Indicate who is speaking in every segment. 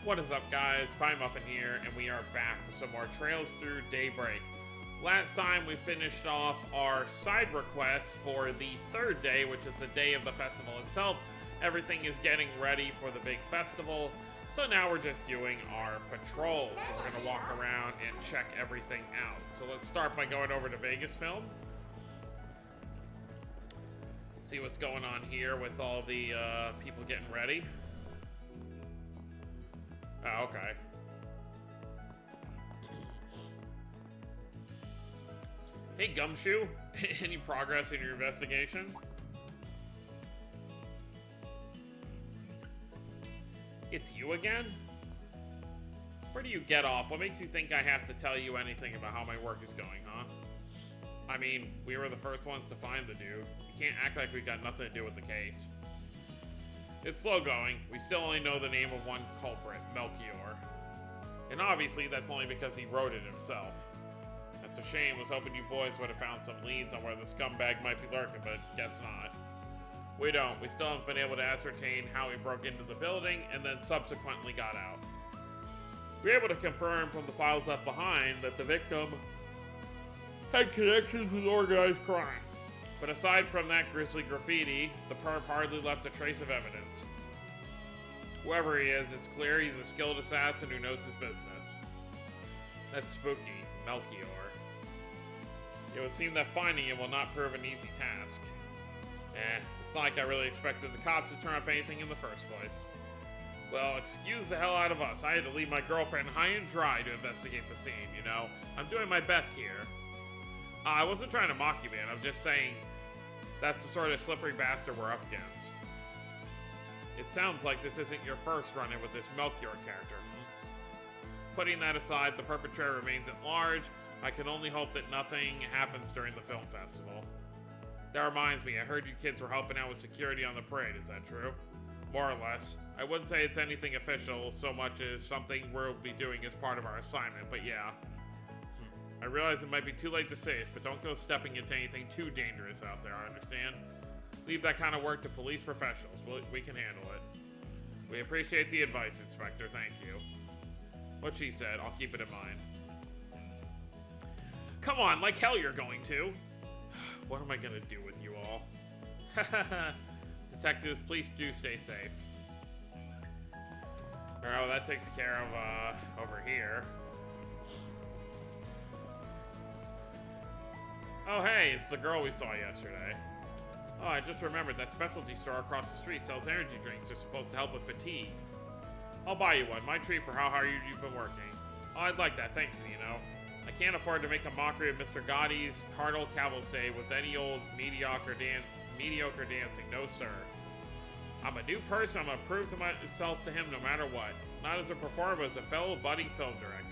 Speaker 1: What is up, guys? Pie Muffin here, and we are back with some more Trails Through Daybreak. Last time we finished off our side requests for the third day, which is the day of the festival itself. Everything is getting ready for the big festival, so now we're just doing our patrols. So we're going to walk around and check everything out. So let's start by going over to Vegas Film. See what's going on here with all the people getting ready. Oh, okay. Hey, Gumshoe. Any progress in your investigation? It's you again? Where do you get off? What makes you think I have to tell you anything about how my work is going, huh? I mean, we were the first ones to find the dude. You can't act like we got nothing to do with the case. It's slow going. We still only know the name of one culprit, Melchior. And obviously, that's only because he wrote it himself. That's a shame. Was hoping you boys would have found some leads on where the scumbag might be lurking, but guess not. We don't. We still haven't been able to ascertain how he broke into the building and then subsequently got out. We were able to confirm from the files left behind that the victim had connections with organized crime. But aside from that grisly graffiti, the perp hardly left a trace of evidence. Whoever he is, it's clear he's a skilled assassin who knows his business. That's spooky, Melchior. It would seem that finding him will not prove an easy task. It's not like I really expected the cops to turn up anything in the first place. Well, excuse the hell out of us. I had to leave my girlfriend high and dry to investigate the scene, you know? I'm doing my best here. I wasn't trying to mock you, man. I'm just saying that's the sort of slippery bastard we're up against. It sounds like this isn't your first run-in with this Melchior character. Putting that aside, the perpetrator remains at large. I can only hope that nothing happens during the film festival. That reminds me, I heard you kids were helping out with security on the parade. Is that true? More or less. I wouldn't say it's anything official so much as something we'll be doing as part of our assignment, but yeah. I realize it might be too late to say it, but don't go stepping into anything too dangerous out there, I understand? Leave that kind of work to police professionals. We can handle it. We appreciate the advice, Inspector. Thank you. What she said, I'll keep it in mind. Come on, like hell you're going to. What am I gonna do with you all? Detectives, please do stay safe. Oh, that takes care of, over here. Oh, hey, it's the girl we saw yesterday. Oh, I just remembered that specialty store across the street sells energy drinks. They're supposed to help with fatigue. I'll buy you one. My treat for how hard you've been working. Oh, I'd like that. Thanks, Nino. I can't afford to make a mockery of Mr. Gotti's carnal cavalcade with any old mediocre dancing. No, sir. I'm a new person. I'm going to prove to myself to him no matter what. Not as a performer, but as a fellow budding film director.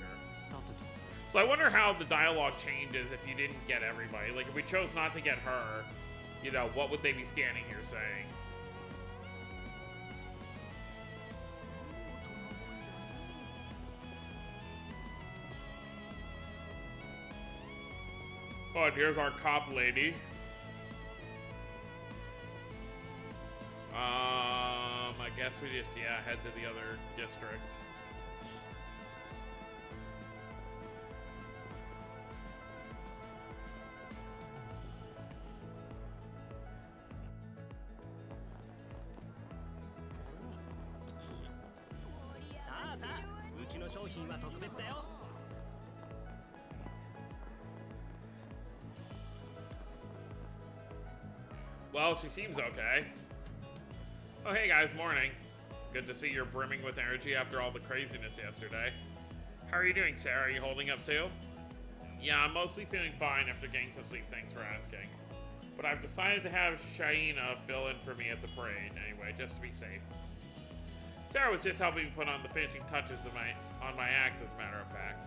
Speaker 1: So I wonder how the dialogue changes if you didn't get everybody. Like, if we chose not to get her, you know, what would they be standing here saying? Oh, and here's our cop lady. I guess we just, head to the other district. Well, she seems okay. Oh, hey guys, morning. Good to see you're brimming with energy after all the craziness yesterday. How are you doing, Sarah? Are you holding up too? Yeah, I'm mostly feeling fine after getting some sleep, thanks for asking. But I've decided to have Shaina fill in for me at the parade, anyway, just to be safe. Sarah was just helping me put on the finishing touches on my act, as a matter of fact.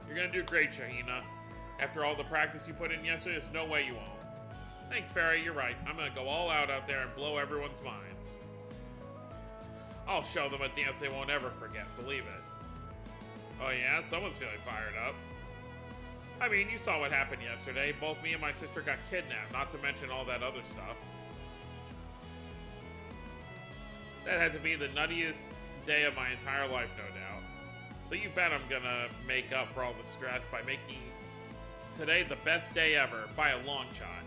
Speaker 1: You're gonna do great, Shahina. After all the practice you put in yesterday, there's no way you won't. Thanks, Fairy, you're right. I'm gonna go all out there and blow everyone's minds. I'll show them a dance they won't ever forget, believe it. Oh yeah, someone's feeling fired up. I mean, you saw what happened yesterday. Both me and my sister got kidnapped, not to mention all that other stuff. That had to be the nuttiest day of my entire life, no doubt. So you bet I'm gonna make up for all the stress by making today the best day ever, by a long shot.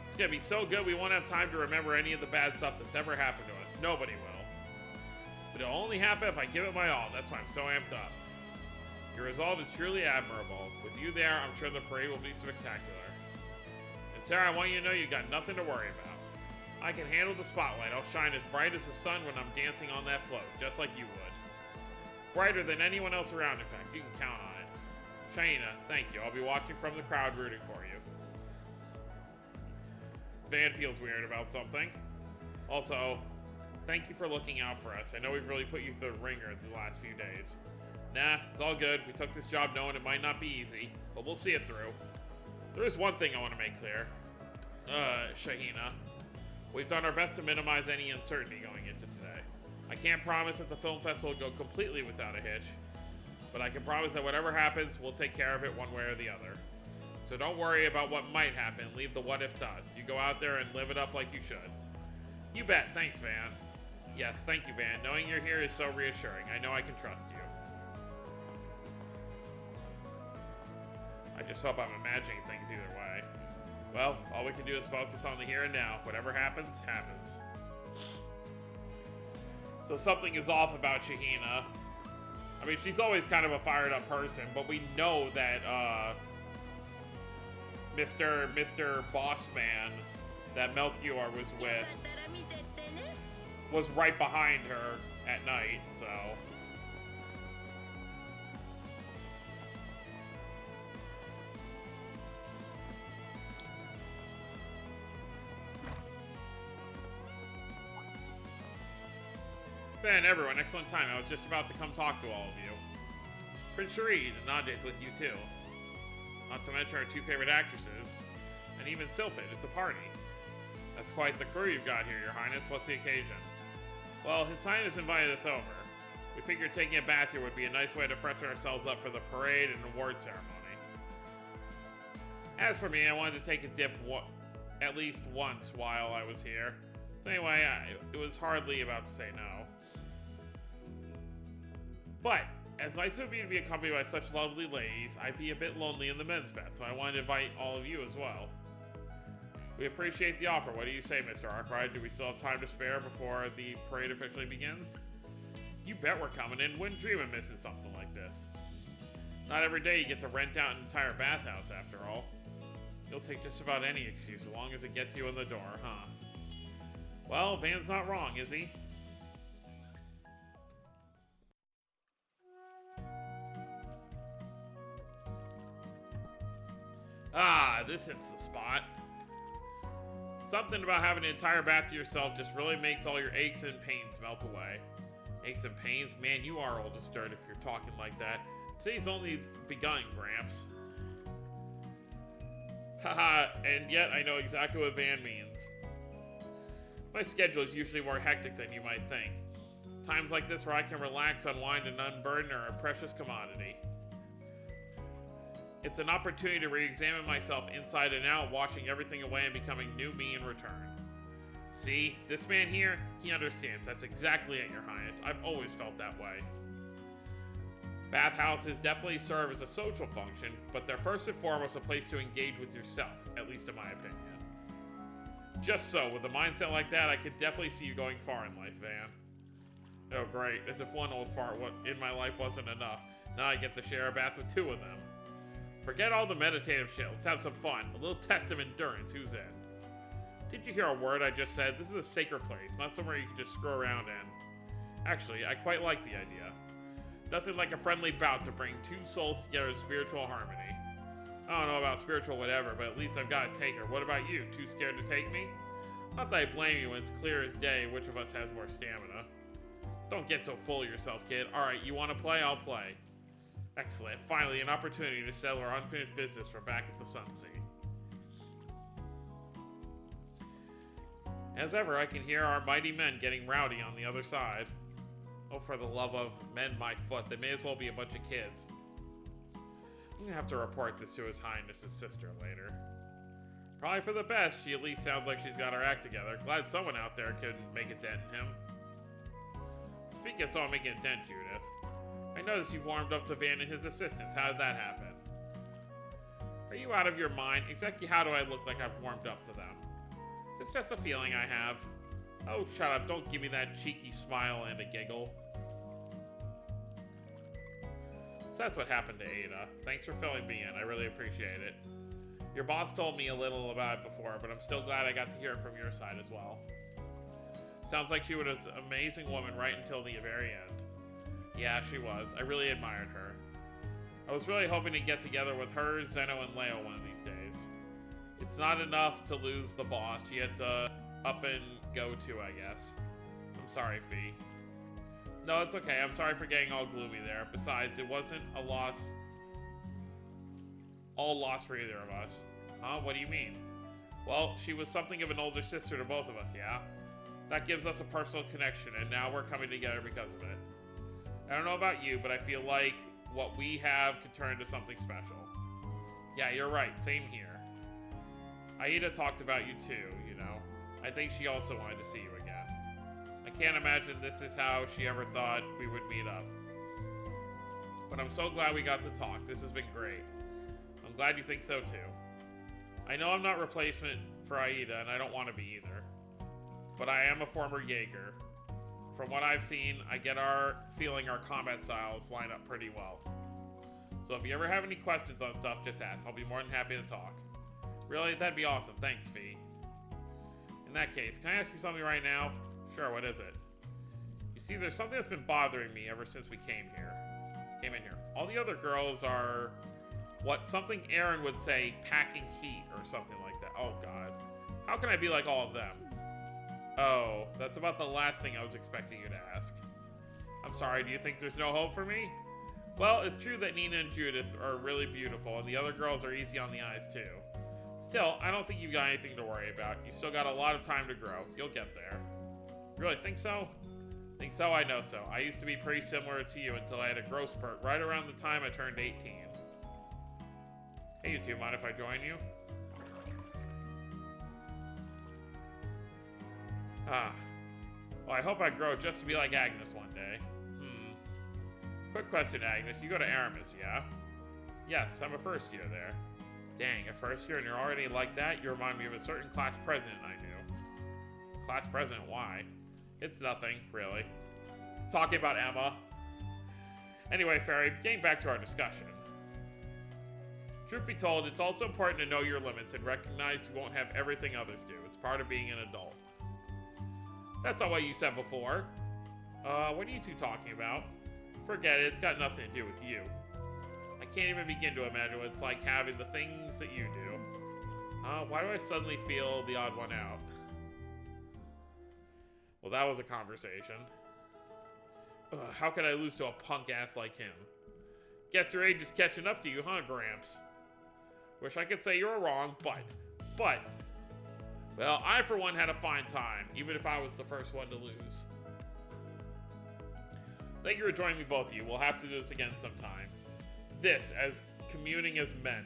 Speaker 1: It's gonna be so good we won't have time to remember any of the bad stuff that's ever happened to us. Nobody will. But it'll only happen if I give it my all. That's why I'm so amped up. Your resolve is truly admirable. With you there, I'm sure the parade will be spectacular. And Sarah, I want you to know you got nothing to worry about. I can handle the spotlight. I'll shine as bright as the sun when I'm dancing on that float, just like you would. Brighter than anyone else around, in fact. You can count on it. Shaina, thank you. I'll be watching from the crowd rooting for you. Van feels weird about something. Also, thank you for looking out for us. I know we've really put you through the ringer the last few days. Nah, it's all good. We took this job knowing it might not be easy, but we'll see it through. There is one thing I want to make clear. Shahina. We've done our best to minimize any uncertainty going into today. I can't promise that the film festival will go completely without a hitch, but I can promise that whatever happens, we'll take care of it one way or the other. So don't worry about what might happen. Leave the what-ifs to us. You go out there and live it up like you should. You bet. Thanks, Van. Yes, thank you, Van. Knowing you're here is so reassuring. I know I can trust you. I just hope I'm imagining things either way. Well, all we can do is focus on the here and now. Whatever happens, happens. So something is off about Shahina. I mean, she's always kind of a fired up person, but we know that Mr. Bossman that Melchior was with was right behind her at night, so... Ben, everyone, excellent time. I was just about to come talk to all of you. Prince Sharid, Nade's with you too. Not to mention our two favorite actresses. And even Sylphid, it's a party. That's quite the crew you've got here, Your Highness. What's the occasion? Well, His Highness invited us over. We figured taking a bath here would be a nice way to freshen ourselves up for the parade and award ceremony. As for me, I wanted to take a dip at least once while I was here. So anyway, it was hardly about to say no. But, as nice of me to be accompanied by such lovely ladies, I'd be a bit lonely in the men's bath, so I wanted to invite all of you as well. We appreciate the offer. What do you say, Mr. Arkwright? Do we still have time to spare before the parade officially begins? You bet we're coming in. Wouldn't dream of missing something like this. Not every day you get to rent out an entire bathhouse, after all. You'll take just about any excuse as long as it gets you in the door, huh? Well, Van's not wrong, is he? Ah, this hits the spot. Something about having an entire bath to yourself just really makes all your aches and pains melt away. Aches and pains? Man, you are old as dirt if you're talking like that. Today's only begun, Gramps. Haha, and yet I know exactly what Van means. My schedule is usually more hectic than you might think. Times like this where I can relax, unwind, and unburden are a precious commodity. It's an opportunity to re-examine myself inside and out, washing everything away and becoming new me in return. See, this man here, he understands. That's exactly it, Your Highness. I've always felt that way. Bathhouses definitely serve as a social function, but they're first and foremost a place to engage with yourself, at least in my opinion. Just so, with a mindset like that, I could definitely see you going far in life, Van. Oh great, as if one old fart in my life wasn't enough. Now I get to share a bath with two of them. Forget all the meditative shit, let's have some fun. A little test of endurance, who's in? Did you hear a word I just said? This is a sacred place, not somewhere you can just screw around in. Actually, I quite like the idea. Nothing like a friendly bout to bring two souls together in spiritual harmony. I don't know about spiritual whatever, but at least I've got a taker. What about you? Too scared to take me? Not that I blame you when it's clear as day which of us has more stamina. Don't get so full of yourself, kid. Alright, you want to play? I'll play. Excellent. Finally, an opportunity to settle our unfinished business from back at the Sunsea. As ever, I can hear our mighty men getting rowdy on the other side. Oh, for the love of mend my foot, they may as well be a bunch of kids. I'm gonna have to report this to His Highness's sister later. Probably for the best, she at least sounds like she's got her act together. Glad someone out there could make a dent in him. Speaking of someone making a dent, Judith, I noticed you've warmed up to Van and his assistants. How did that happen? Are you out of your mind? Exactly how do I look like I've warmed up to them? It's just a feeling I have. Oh, shut up. Don't give me that cheeky smile and a giggle. So that's what happened to Ada. Thanks for filling me in. I really appreciate it. Your boss told me a little about it before, but I'm still glad I got to hear it from your side as well. Sounds like she was an amazing woman right until the very end. Yeah, she was. I really admired her. I was really hoping to get together with her, Zeno, and Leo one of these days. It's not enough to lose the boss. She had to up and go to, I guess. I'm sorry, Fee. No, it's okay. I'm sorry for getting all gloomy there. Besides, it wasn't a loss. All lost for either of us. Huh? What do you mean? Well, she was something of an older sister to both of us, yeah? That gives us a personal connection, and now we're coming together because of it. I don't know about you, but I feel like what we have could turn into something special. Yeah, you're right. Same here. Aida talked about you too, you know. I think she also wanted to see you again. I can't imagine this is how she ever thought we would meet up. But I'm so glad we got to talk. This has been great. I'm glad you think so too. I know I'm not replacement for Aida, and I don't want to be either. But I am a former Jaeger. From what I've seen, I get our combat styles line up pretty well. So if you ever have any questions on stuff, just ask. I'll be more than happy to talk. Really? That'd be awesome. Thanks, Fee. In that case, can I ask you something right now? Sure, what is it? You see, there's something that's been bothering me ever since we came in here. All the other girls are what something Aaron would say, packing heat or something like that. Oh, God. How can I be like all of them? Oh, that's about the last thing I was expecting you to ask. I'm sorry, do you think there's no hope for me? Well, it's true that Nina and Judith are really beautiful, and the other girls are easy on the eyes, too. Still, I don't think you've got anything to worry about. You've still got a lot of time to grow. You'll get there. Really think so? Think so? I know so. I used to be pretty similar to you until I had a growth spurt right around the time I turned 18. Hey, you two, mind if I join you? Well, I hope I grow just to be like Agnes one day. Quick question, Agnes. You go to Aramis, yeah? Yes, I'm a first year there. Dang, a first year and you're already like that? You remind me of a certain class president I knew. Class president? Why? It's nothing, really. Talking about Emma. Anyway, Fairy, getting back to our discussion. Truth be told, it's also important to know your limits and recognize you won't have everything others do. It's part of being an adult. That's not what you said before. What are you two talking about? Forget it, it's got nothing to do with you. I can't even begin to imagine what it's like having the things that you do. Why do I suddenly feel the odd one out? Well, that was a conversation. How could I lose to a punk ass like him? Guess your age is catching up to you, huh, Gramps? Wish I could say you were wrong, but... Well, I for one had a fine time, even if I was the first one to lose. Thank you for joining me, both of you. We'll have to do this again sometime. This, as communing as men.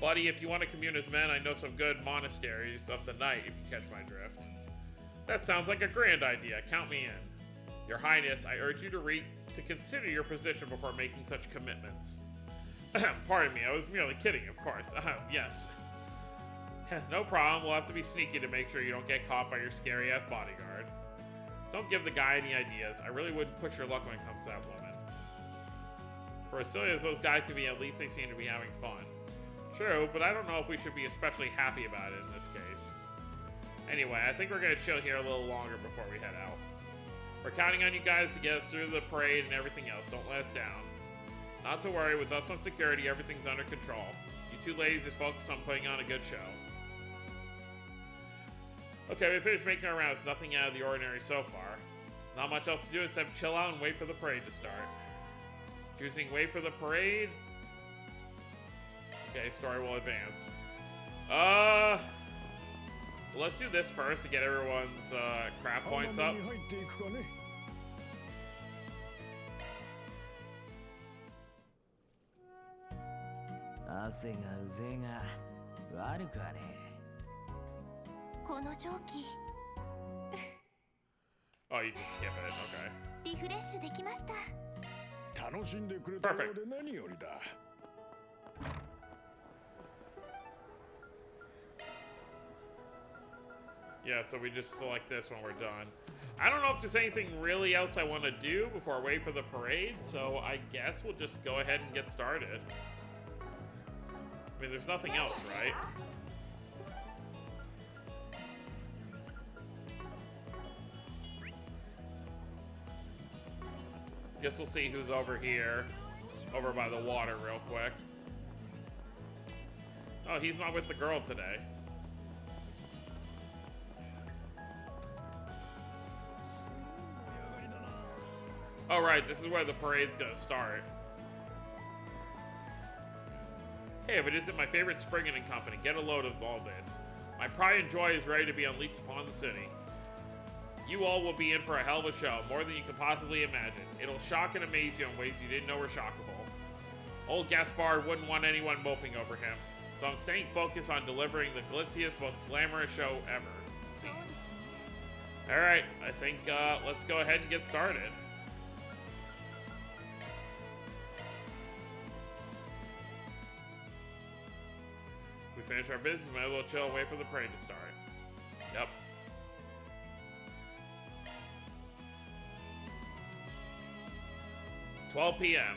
Speaker 1: Buddy, if you want to commune as men, I know some good monasteries of the night, if you catch my drift. That sounds like a grand idea. Count me in. Your Highness, I urge you to consider your position before making such commitments. Pardon me, I was merely kidding, of course. Yes. No problem, we'll have to be sneaky to make sure you don't get caught by your scary-ass bodyguard. Don't give the guy any ideas. I really wouldn't push your luck when it comes to that woman. For as silly as those guys can be, at least they seem to be having fun. True, but I don't know if we should be especially happy about it in this case. Anyway, I think we're going to chill here a little longer before we head out. We're counting on you guys to get us through the parade and everything else. Don't let us down. Not to worry, with us on security, everything's under control. You two ladies just focus on putting on a good show. Okay, we finished making our rounds. Nothing out of the ordinary so far. Not much else to do except chill out and wait for the parade to start. Choosing wait for the parade. Okay, story will advance. Let's do this first to get everyone's crap points up. Oh, you can skip it. Okay.
Speaker 2: リフレッシュできました。
Speaker 3: 楽しんでくれたようで何よりだ。
Speaker 1: Yeah, so we just select this when we're done. I don't know if there's anything really else I want to do before I wait for the parade, so I guess we'll just go ahead and get started. I mean, there's nothing else, right? Guess we'll see who's over here, over by the water real quick. Oh, he's not with the girl today. Oh, right, this is where the parade's gonna start. Hey, if it isn't my favorite Springin and Company, get a load of all this. My pride and joy is ready to be unleashed upon the city. You all will be in for a hell of a show, more than you can possibly imagine. It'll shock and amaze you in ways you didn't know were shockable. Old Gaspard wouldn't want anyone moping over him, so I'm staying focused on delivering the glitziest, most glamorous show ever. Alright, I think let's go ahead and get started. We finish our business, might as well chill, wait for the parade to start. Yep. $12 p.m.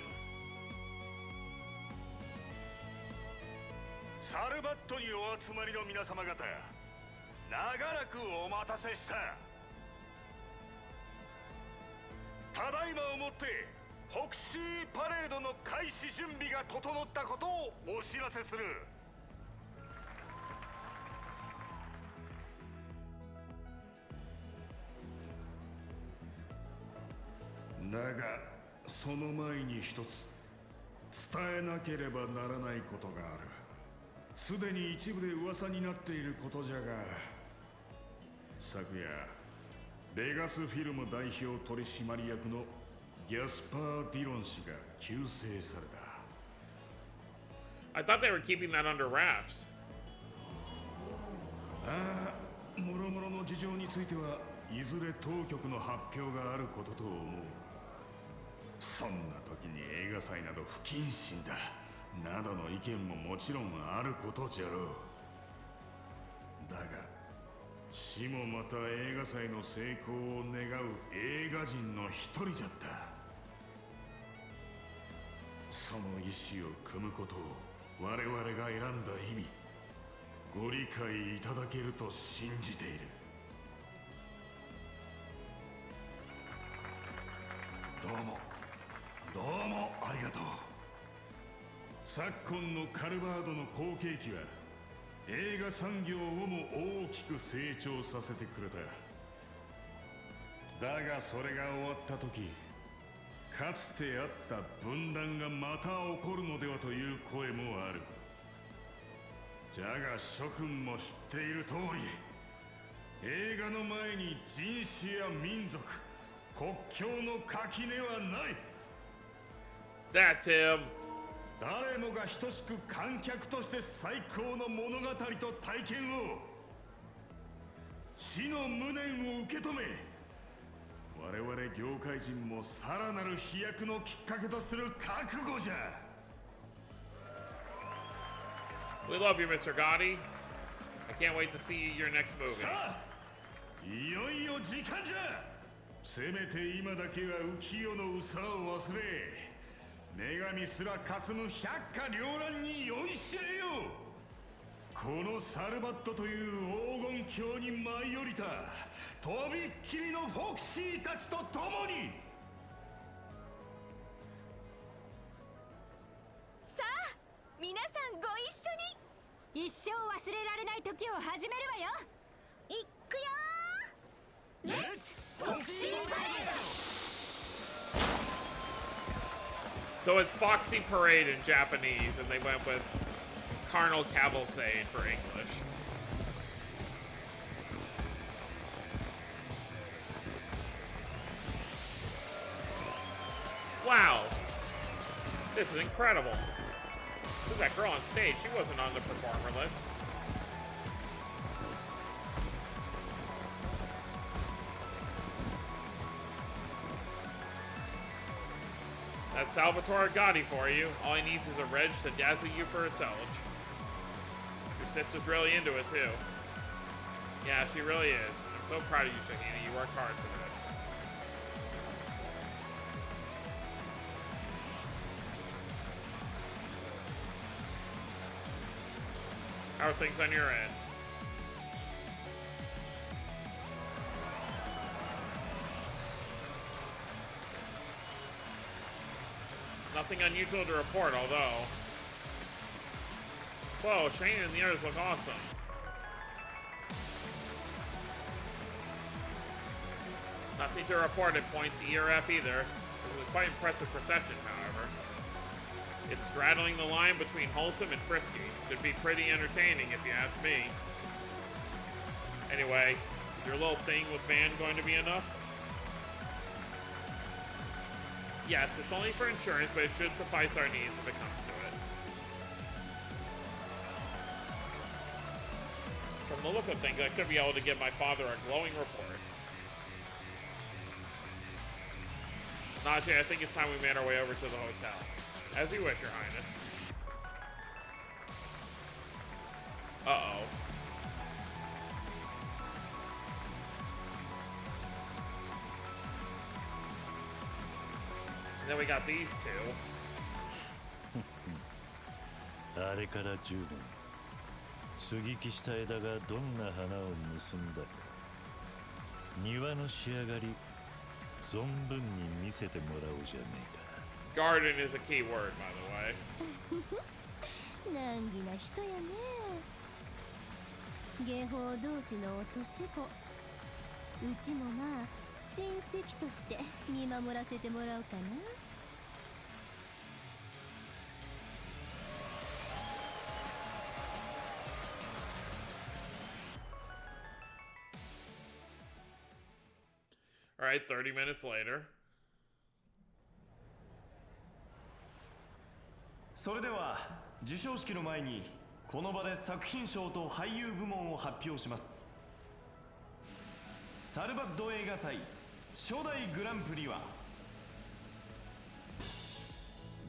Speaker 3: サルバットにお集まりの皆様方、長らくお待たせした。ただいまをもって北シーパレードの開始準備が整ったことをお知らせする。だがその前に一つ伝えなければならないことがある。すでに一部で噂になっていることじゃが、昨夜レガスフィルム代表取締役のギャスパー・ディロン氏が急逝された。
Speaker 1: I thought they were keeping that under wraps.
Speaker 3: ああ、もろもろの事情についてはいずれ当局の発表があることと思う。そんな時に映画祭など不謹慎だなどの意見ももちろんあることじゃろう。だが死もまた映画祭の成功を願う映画人の一人じゃった。その意志を組むことを我々が選んだ意味、ご理解いただけると信じている。どうもありがとう。昨今のカルバードの好景気は映画産業をも大きく成長させてくれた。だがそれが終わった時、かつてあった分断がまた起こるのではという声もある。じゃが諸君も知っている通り、映画の前に人種や民族、国境の垣根はない。
Speaker 1: That's him.
Speaker 3: 誰もが等しく観客として最高の物語と体験を、死の無念を受け止め、我々業界人もさらなる飛躍のきっかけとする覚悟じゃ。
Speaker 1: We love you, Mr. Gotti. I can't wait to see your next movie.
Speaker 3: さあ、いよいよ時間じゃ。せめて今だけは浮世の憂さを忘れ、女神すら霞む百花繚乱に酔いしれよ。このサルバットという黄金鏡に舞い降りたとびっきりのフォクシーたちと共に。
Speaker 2: さあ、皆さんご一緒に一生忘れられない時を始めるわよ。いくよー。レッツフォクシーパレード。
Speaker 1: So it's Foxy Parade in Japanese, and they went with Carnal Cavalcade for English. Wow! This is incredible. Who's that girl on stage? She wasn't on the performer list. That's Salvatore Gotti for you. All he needs is a reg to dazzle you for a sellage. Your sister's really into it too. Yeah, she really is. I'm so proud of you, Shahina. You worked hard for this. How are things on your end? Nothing unusual to report, although... Whoa, Shane and the others look awesome. Nothing to report at points E or F either. It was a quite impressive procession, however. It's straddling the line between wholesome and frisky. Should be pretty entertaining if you ask me. Anyway, is your little thing with Van going to be enough? Yes, it's only for insurance, but it should suffice our needs if it comes to it. From the look of things, I should be able to give my father a glowing report. Najee, I think it's time we made our way over to the hotel. As you wish, Your Highness. Uh-oh. And then we got these two.
Speaker 4: あれから10年接ぎ木した枝がどんな花を結んだか庭の仕上がり存分に見せてもらおうじゃねえか
Speaker 1: Garden is a key word, by the way.
Speaker 2: 難儀な人やね。芸法同士の落とし子。うちもまあ親戚として見守らせてもらおうかな。
Speaker 1: All right, 30 minutes later.
Speaker 5: それでは授賞式の前にこの場で作品賞と俳優部門を発表します。サルバッド映画祭初代グランプリは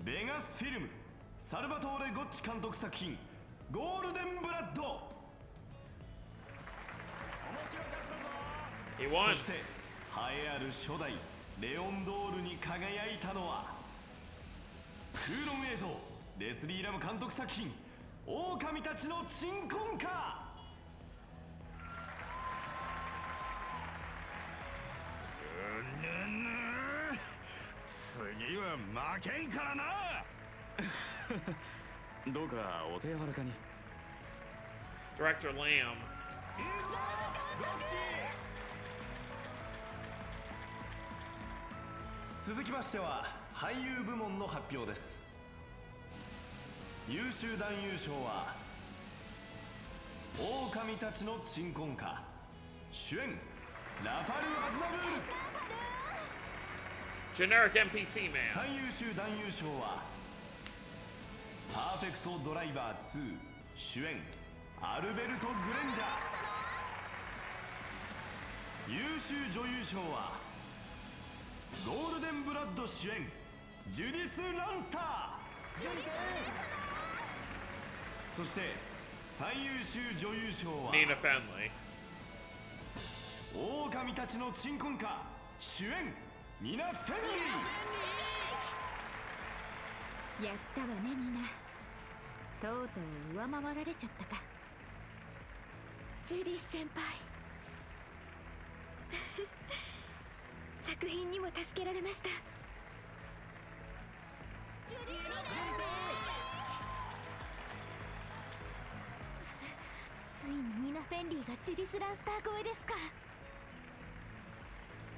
Speaker 5: ベガスフィルムサルバトーレ・ゴッチ監督作品ゴールデンブラッド。面白かったぞ。
Speaker 1: He won.
Speaker 5: そして栄えある初代レオンドールに輝いたのは空論映像レスリー・ラム監督作品狼たちの鎮魂歌。
Speaker 3: 次は負けんからな
Speaker 5: どうかお手柔らかに。
Speaker 1: Director Lamb.
Speaker 5: 続きましては俳優部門の発表です。優秀男優賞は狼たちの鎮魂歌主演ラファル・アズナブール。
Speaker 1: Generic NPC man.
Speaker 5: 最優秀男優賞はパーフェクトドライバー2主演アルベルト・グレンジャー。優秀女優賞はゴールデンブラッド主演ジュディス・ランスター。そして最優秀女優賞は
Speaker 1: Nina Fenley.
Speaker 5: 狼たちの鎮魂歌主演ニナ・フェンリー。
Speaker 2: やったわねみんな。とうとう上回られちゃったか。ジュディス先輩作品にも助けられました。ジュディスついにニナ・フェンリーがジュディス・ランスター超えですか。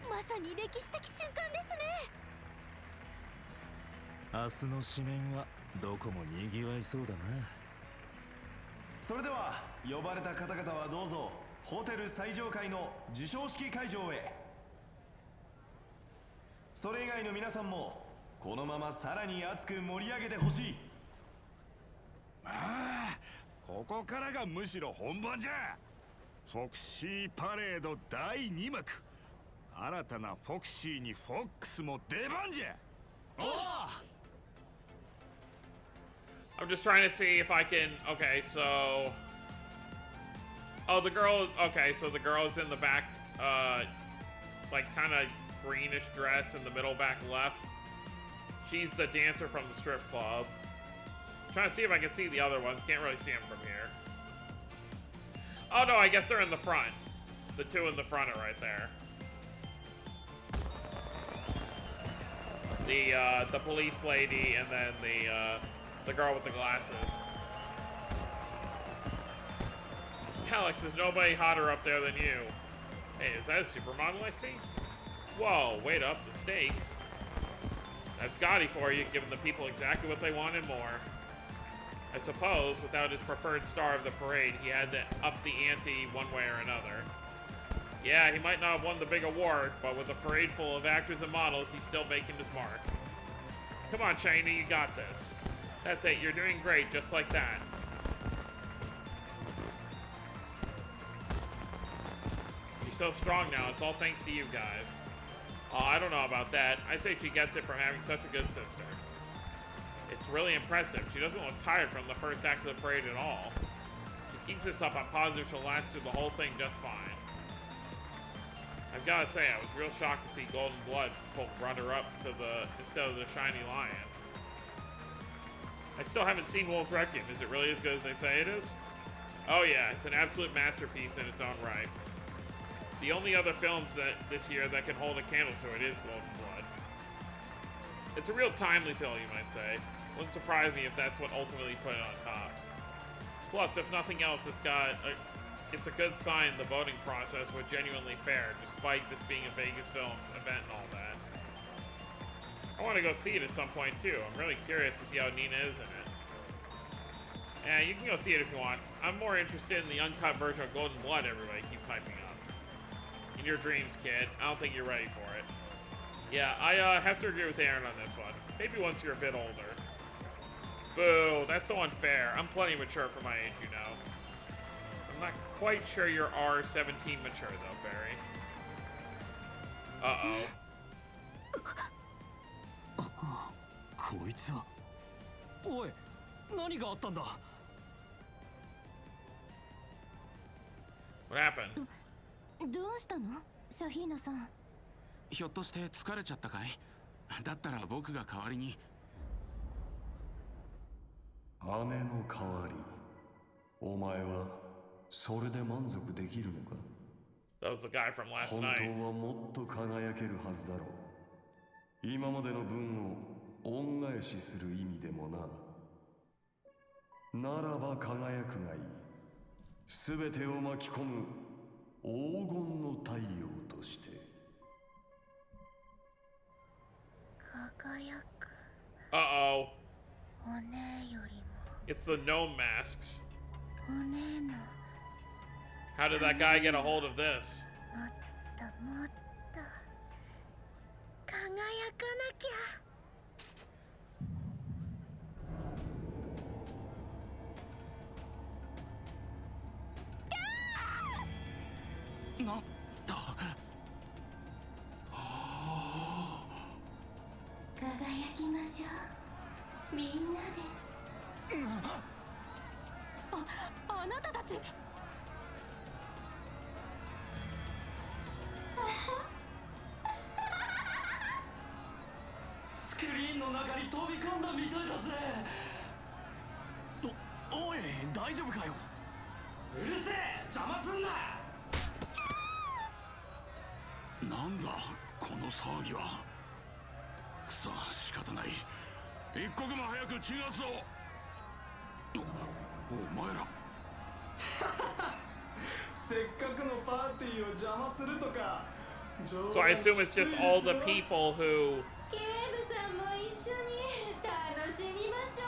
Speaker 2: まさに歴史的瞬間ですね。
Speaker 4: 明日の紙面はどこもにぎわいそうだな。
Speaker 5: それでは呼ばれた方々はどうぞホテル最上階の授賞式会場へ。それ以外の皆さんもこのままさらに熱く盛り上げてほしい。
Speaker 3: まあここからがむしろ本番じゃ。フォクシーパレード第2幕。新たなフォクシーにフォックスも出番じゃ。
Speaker 1: I'm just trying to see if I can... Okay, so... Oh, the girl... Okay, so the girl is in the back, like, kind of greenish dress in the middle back left. She's the dancer from the strip club. I'm trying to see if I can see the other ones. Can't really see them from here. Oh, no, I guess they're in the front. The two in the front are right there. The police lady and then the girl with the glasses. Alex, there's nobody hotter up there than you. Hey, is that a supermodel I see? Whoa, wait up the stakes. That's Gotti for you, giving the people exactly what they want and more. I suppose, without his preferred star of the parade, he had to up the ante one way or another. Yeah, he might not have won the big award, but with a parade full of actors and models, he's still making his mark. Come on, Shiny, you got this. That's it, you're doing great, just like that. She's so strong now, it's all thanks to you guys. Oh, I don't know about that. I say she gets it from having such a good sister. It's really impressive. She doesn't look tired from the first act of the parade at all. She keeps this up, I'm positive she'll last through the whole thing just fine. I've got to say, I was real shocked to see Golden Blood pull runner-up to instead of the Shiny Lion. I still haven't seen Wolf's Requiem. Is it really as good as they say it is? Oh yeah, it's an absolute masterpiece in its own right. The only other films this year that can hold a candle to it is Golden Blood. It's a real timely film, you might say. Wouldn't surprise me if that's what ultimately put it on top. Plus, if nothing else, it's a good sign the voting process was genuinely fair, despite this being a Vegas Films event and all that. I want to go see it at some point, too. I'm really curious to see how Nina is in it. Yeah, you can go see it if you want. I'm more interested in the uncut version of Golden Blood everybody keeps hyping up. In your dreams, kid. I don't think you're ready for it. Yeah, I have to agree with Aaron on this one. Maybe once you're a bit older. Boo, that's so unfair. I'm plenty mature for my age, you know. I'm not quite sure you're R17 mature, though, Fairy. Uh-oh.
Speaker 5: こいつは。おい、何があったんだ。
Speaker 1: What happened?
Speaker 2: どうしたのシャヒーナさん。
Speaker 6: ひょっとして疲れちゃったかい？だったら僕が代わりに。
Speaker 3: 姉の代わり。お前はそれで満足できるのか？
Speaker 1: That was the guy from last
Speaker 3: 本
Speaker 1: night.
Speaker 3: 当はもっと輝けるはずだろう。今までの分を恩返しする意味でもな。ならば輝くがいい。すべてを巻き込む黄金の太陽として。
Speaker 2: 輝く。
Speaker 1: Uh-oh.
Speaker 2: お姉よりも。
Speaker 1: It's the gnome masks.
Speaker 2: お姉の。
Speaker 1: How did that guy get a hold of this?
Speaker 2: もっともっと輝かなきゃ。
Speaker 6: なんだ。
Speaker 2: 輝きましょう。みんなで。あなたたち。
Speaker 5: スクリーンの中に飛び込んだみたいだぜ。おい、大丈夫かよ。うるせえ、邪魔すんな。
Speaker 6: なんだこの騒ぎは。さあ仕方ない。一刻も早く鎮圧を。お前ら。
Speaker 5: せっかくのパーティーを邪魔するとか。
Speaker 1: So I assume it's just all the people who...
Speaker 2: ケーブさんも一緒に楽しみましょ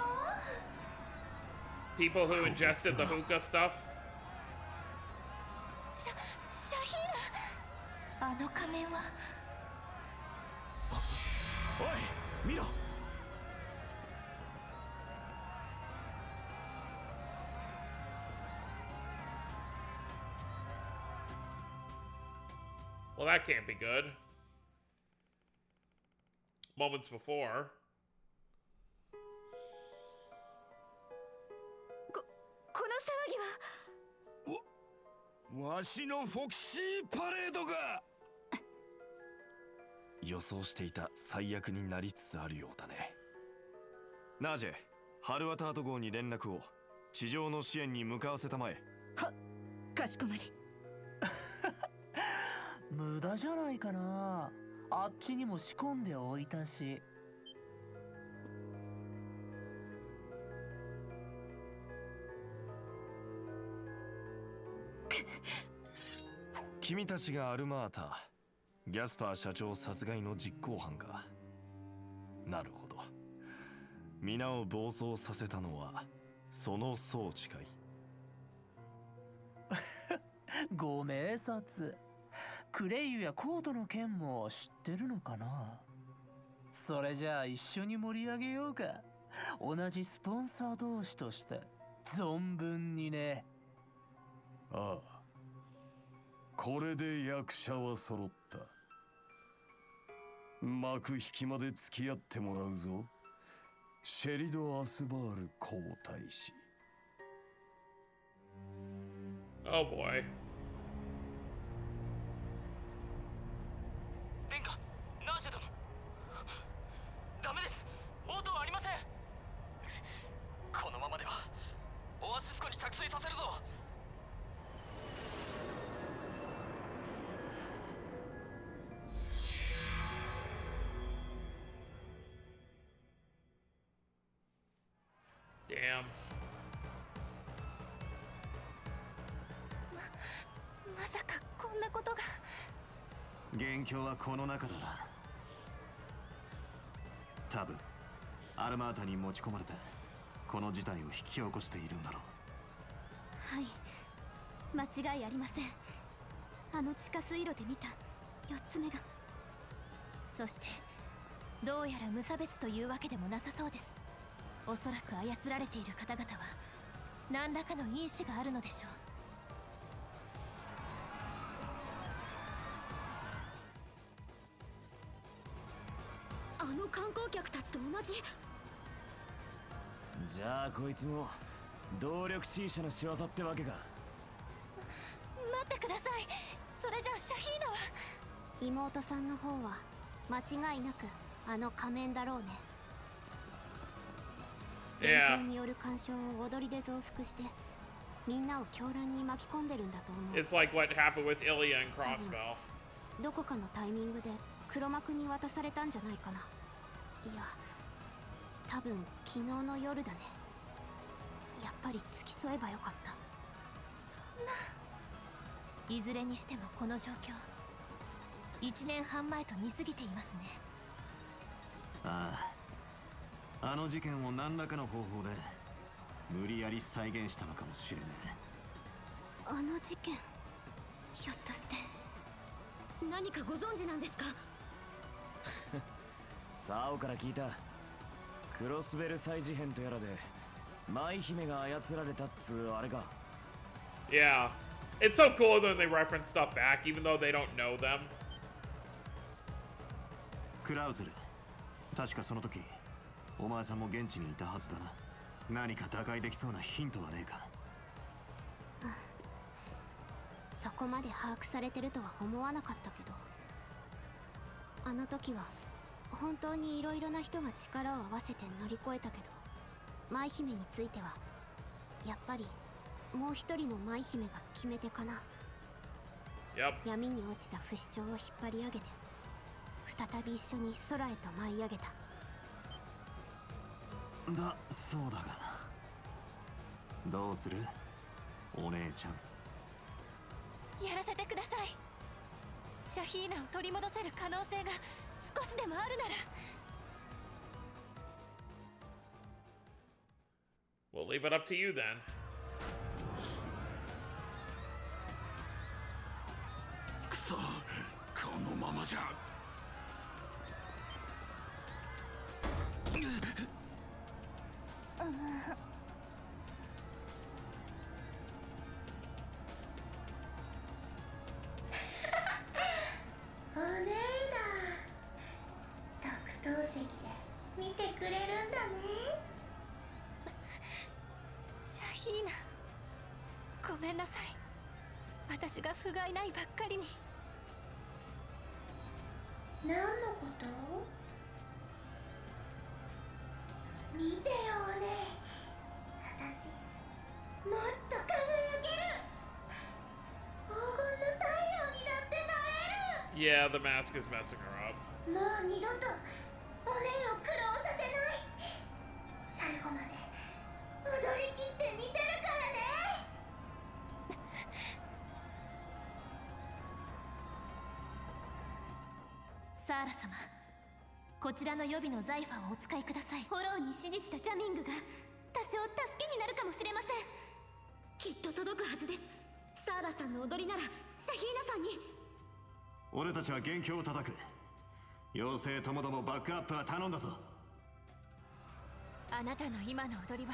Speaker 2: う。
Speaker 1: People who ingested the hookah stuff?
Speaker 2: シャヒーナ。あの仮面は。
Speaker 5: おい、見ろ。
Speaker 1: Well, that can't be good. Moments before.
Speaker 2: この騒ぎは。
Speaker 6: わしのフォキシーパレードが。
Speaker 5: 予想していた最悪になりつつあるようだね。ナージェ、ハルワタート号に連絡を。地上の支援に向かわせたまえ。
Speaker 2: は、かしこまり。
Speaker 7: 無駄じゃないかな。あっちにも仕込んでおいたし。
Speaker 5: 君たちがアルマータ、ギャスパー社長殺害の実行犯か。なるほど。皆を暴走させたのはその装置かい。
Speaker 7: ご明察。クレイユやコートの件も知ってるのかな。それじゃあ一緒に盛り上げようか。同じスポンサー同士として存分にね。
Speaker 3: ああ、これで役者は揃った。幕引きまで付き合ってもらうぞ、シェリド・アスバール皇太子。
Speaker 1: Oh boy.
Speaker 7: 殿下、ナーシェ殿。ダメです。応答ありません。このままではオアシス湖に着水させるぞ。
Speaker 1: Damn.
Speaker 2: まさかこんなことが。
Speaker 5: 元凶はこの中だな。多分アルマータに持ち込まれてこの事態を引き起こしているんだろう。
Speaker 2: はい、間違いありません。あの地下水路で見た4つ目が。そしてどうやら無差別というわけでもなさそうです。おそらく操られている方々は何らかの因子があるのでしょう。あの観光客たちと同じ。
Speaker 7: じゃあこいつも動力 C 社の仕業ってわけか。
Speaker 2: 待ってください。それじゃあシャヒーナは。妹さんの方は間違いなくあの仮面だろうね。勉
Speaker 1: Yeah.
Speaker 2: 強による干渉を踊りで増幅してみんなを狂乱に巻き込んでるんだと思う。
Speaker 1: It's like what happened with Ilya and Crossbow.
Speaker 2: どこかのタイミングで黒幕に渡されたんじゃないかな。いや、多分昨日の夜だね。やっぱり付き添えばよかった。そんな。いずれにしてもこの状況1年半前と似すぎていますね。
Speaker 5: ああ、あの事件を何らかの方法で無理やり再現したのかもしれねえ。
Speaker 2: あの事件、ひょっとして何かご存知なんですか？
Speaker 7: サオから聞いた。クロスベル祭事変とやらで舞姫が操られたっつうあれか。
Speaker 1: Yeah. It's so cool when they reference stuff back, even though they don't know them.
Speaker 5: クラウゼル、確かその時お前さんも現地にいたはずだな。何か打開できそうなヒントはねえか？
Speaker 2: そこまで把握されてるとは思わなかったけど、あの時は本当にいろいろな人が力を合わせて乗り越えたけど、舞姫についてはやっぱりもう一人の舞姫が決め手かな。
Speaker 1: Yep.
Speaker 2: 闇に落ちた不死鳥を引っ張り上げて再び一緒に空へと舞い上げた。
Speaker 5: だそうだが、どうするお姉ちゃん。
Speaker 2: やらせてください。シャヒーナを取り戻せる可能性が少しでもあるなら。
Speaker 1: We'll leave it up to you then.
Speaker 6: くそ、このままじゃ。
Speaker 2: お姉だ。特等席で見てくれるんだね。シャヒーナ、めんなさい。私が不甲斐ないばっかりに。
Speaker 8: 何のこと？見てよおね。私もっと輝ける。黄金の太陽にだってなれる。
Speaker 1: Yeah, the mask is messing her up.
Speaker 8: もう二度とおねを苦労させない。最後まで踊り切ってみせるからね。
Speaker 2: サーラ様、こちらの予備のザイファーをお使いください。フォローに指示したジャミングが多少助けになるかもしれません。きっと届くはずです。サーラさんの踊りならシャヒーナさんに。
Speaker 5: 俺たちは元凶を叩く。妖精ともどもバックアップは頼んだぞ。
Speaker 2: あなたの今の踊りは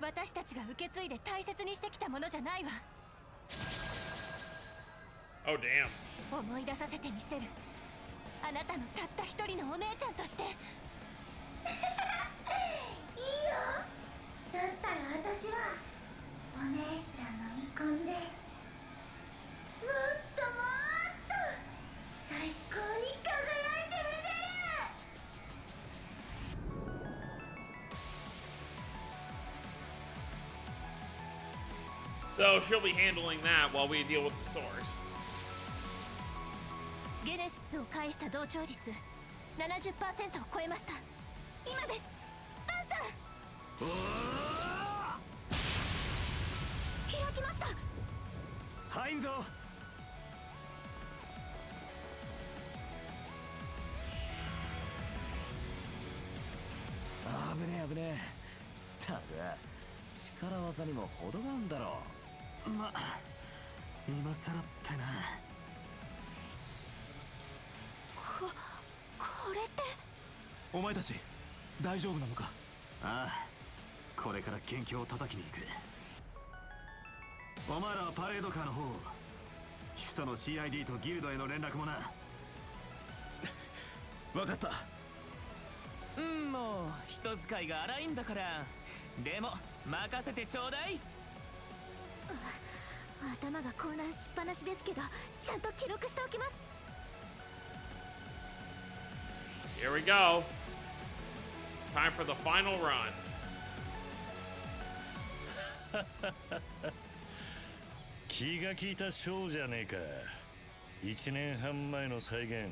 Speaker 2: 私たちが受け継いで大切にしてきたものじゃないわ。
Speaker 1: Oh, damn.
Speaker 2: 思い出させてみせる。あなたのたった一人のお姉ちゃんとして。いいよ。
Speaker 8: だったら私はお姉すら飲み込んで、もっともっと最高に輝いてみせる。
Speaker 1: So she'll be handling that while we deal with the source.
Speaker 2: ゲネシスを介した同調率 70% を超えました。今です、バンさん。開きました。
Speaker 5: 入んぞ。
Speaker 9: 危ねえ危ねえ。たく力技にも程があんだろう。
Speaker 5: ま、今さらってな。
Speaker 2: これって。
Speaker 9: お前たち大丈夫なのか？
Speaker 5: ああ、これから元凶を叩きに行く。お前らはパレードカーの方を。首都の CID とギルドへの連絡もな。
Speaker 9: 分かった。もう人使いが荒いんだから。でも任せてちょうだい。
Speaker 2: 頭が混乱しっぱなしですけど、ちゃんと記録しておきます。
Speaker 1: Here we go. Time for the final run.
Speaker 4: 気が利いたショーじゃねえか。1年半前の再現。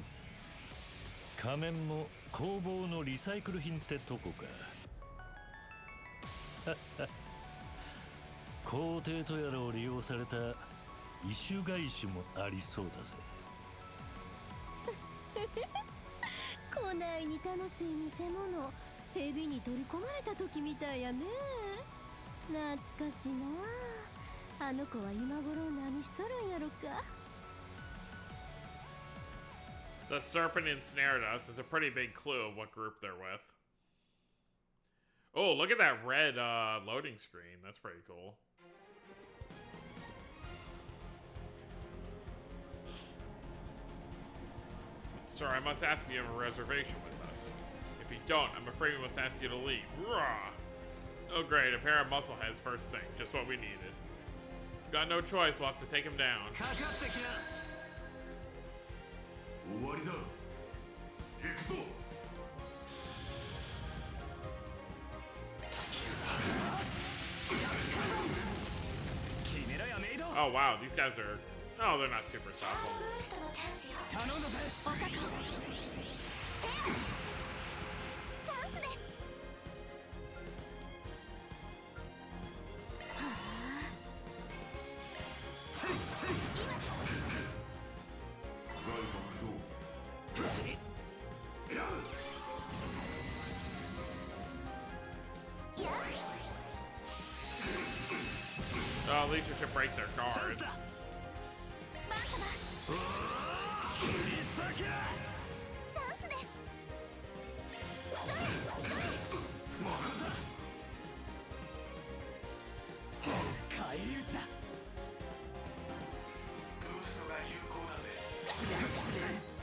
Speaker 4: 仮面も工房のリサイクル品ってとこか。皇帝とやらを利用された異種返しもありそうだぜ。
Speaker 2: こないに楽しい見せ物、蛇に取り込まれた時みたいやね。懐かしいな。あの子は今頃何しとるんやろか。
Speaker 1: The serpent ensnared us is a pretty big clue of what group they're with. Oh, look at that red loading screen. That's pretty cool. Sir, I must ask if you have a reservation with us. If you don't, I'm afraid we must ask you to leave. Rah! Oh great, a pair of muscleheads first thing. Just what we needed. Got no choice, we'll have to take him down.
Speaker 3: 終わりだ。行くぞ。
Speaker 1: Oh wow, these guys are... Oh, they're not super tough.
Speaker 2: 頼んだぜ。お確保。チャンスです。
Speaker 1: Oh, at least we should break their guards.
Speaker 2: マン様。チャンスです。
Speaker 9: 返り討ちだ。
Speaker 3: ブーストが有効だぜ。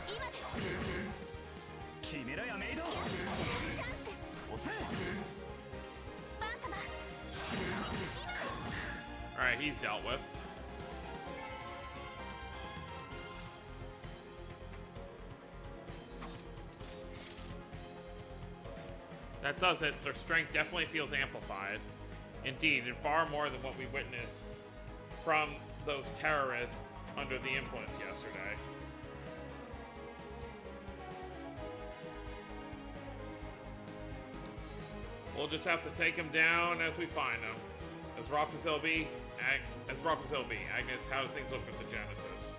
Speaker 2: 今です。
Speaker 9: 決めろやメイド。
Speaker 2: チャンスです。
Speaker 9: 押せ。
Speaker 2: マン様。
Speaker 1: Alright, he's dealt with. That does it. Their strength definitely feels amplified. Indeed, and far more than what we witnessed from those terrorists under the influence yesterday. We'll just have to take them down as we find them. As rough as they'll be, Agnes, how do things look with the Genesis?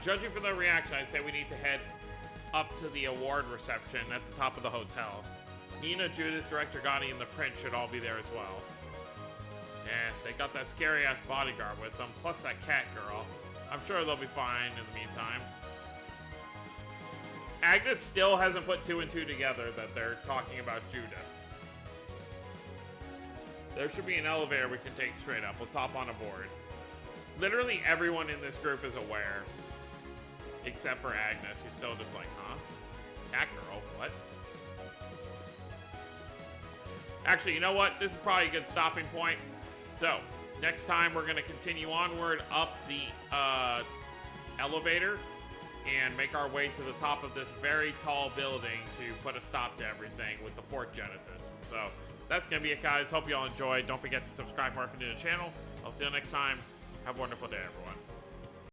Speaker 1: Judging from their reaction, I'd say we need to head up to the award reception at the top of the hotel. Nina, Judith, Director Gotti, and the Prince should all be there as well. Yeah, they got that scary-ass bodyguard with them, plus that cat girl. I'm sure they'll be fine in the meantime. Agnes still hasn't put 2 and 2 together that they're talking about Judah. There should be an elevator we can take straight up. Let's hop on a board. Literally everyone in this group is aware. Except for Agnes. She's still just like, huh? Cat girl, what? Actually, you know what? This is probably a good stopping point. So, next time we're going to continue onward up the elevator and make our way to the top of this very tall building to put a stop to everything with the Fort Genesis. So, that's going to be it, guys. Hope you all enjoyed. Don't forget to subscribe more if you're new to the channel. I'll see you next time. Have a wonderful day, everyone.